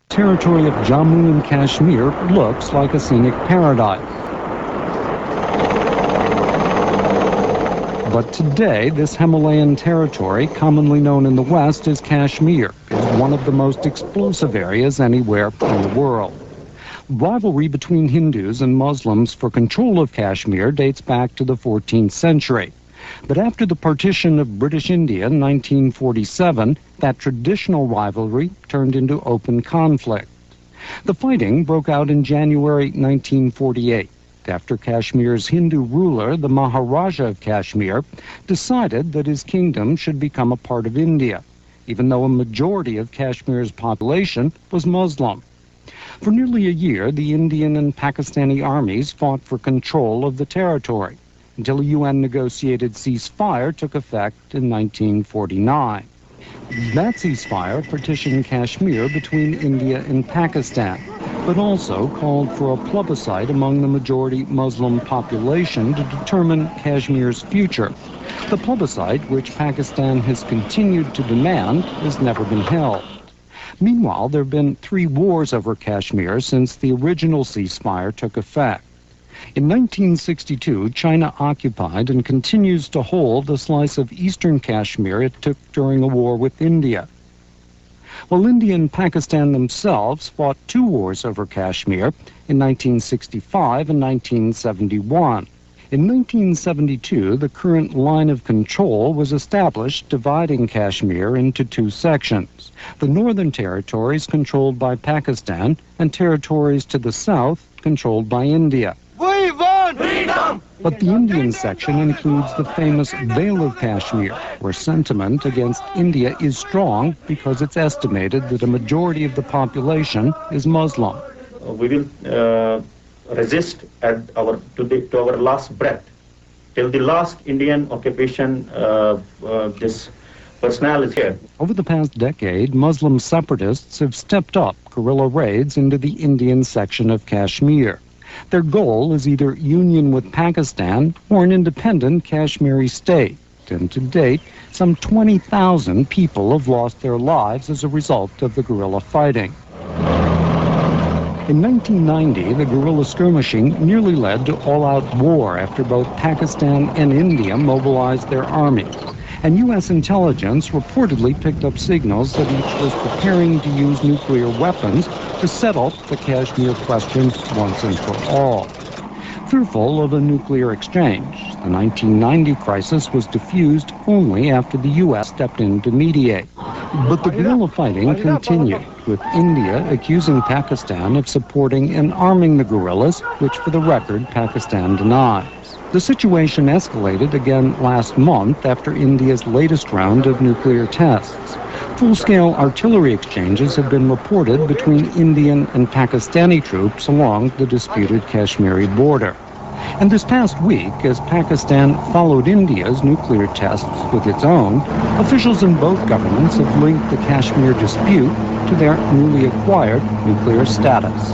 Territory of Jammu and Kashmir looks like a scenic paradise. But today, this Himalayan territory, commonly known in the West as Kashmir, is one of the most explosive areas anywhere in the world. Rivalry between Hindus and Muslims for control of Kashmir dates back to the 14th century. But after the partition of British India in 1947, that traditional rivalry turned into open conflict. The fighting broke out in January 1948. After Kashmir's Hindu ruler, the Maharaja of Kashmir, decided that his kingdom should become a part of India, even though a majority of Kashmir's population was Muslim. For nearly a year, the Indian and Pakistani armies fought for control of the territory, until a UN-negotiated ceasefire took effect in 1949. That ceasefire partitioned Kashmir between India and Pakistan, but also called for a plebiscite among the majority Muslim population to determine Kashmir's future. The plebiscite, which Pakistan has continued to demand, has never been held. Meanwhile, there have been 3 wars over Kashmir since the original ceasefire took effect. In 1962, China occupied and continues to hold a slice of eastern Kashmir it took during a war with India. While India and Pakistan themselves fought 2 wars over Kashmir in 1965 and 1971. In 1972, the current line of control was established, dividing Kashmir into 2 sections: the northern territories controlled by Pakistan and territories to the south controlled by India. We want freedom! But the Indian section includes the famous Vale of Kashmir, where sentiment against India is strong because it's estimated that a majority of the population is Muslim. We will resist to our last breath till the last Indian occupation. This personnel is here. Over the past decade, Muslim separatists have stepped up guerrilla raids into the Indian section of Kashmir. Their goal is either union with Pakistan or an independent Kashmiri state. And to date, some 20,000 people have lost their lives as a result of the guerrilla fighting. In 1990, the guerrilla skirmishing nearly led to all-out war after both Pakistan and India mobilized their armies. And U.S. intelligence reportedly picked up signals that each was preparing to use nuclear weapons to settle the Kashmir question once and for all. Fearful of a nuclear exchange, the 1990 crisis was diffused only after the U.S. stepped in to mediate. But the guerrilla fighting continued, with India accusing Pakistan of supporting and arming the guerrillas, which, for the record, Pakistan denies. The situation escalated again last month after India's latest round of nuclear tests. Full-scale artillery exchanges have been reported between Indian and Pakistani troops along the disputed Kashmiri border. And this past week, as Pakistan followed India's nuclear tests with its own, officials in both governments have linked the Kashmir dispute to their newly acquired nuclear status.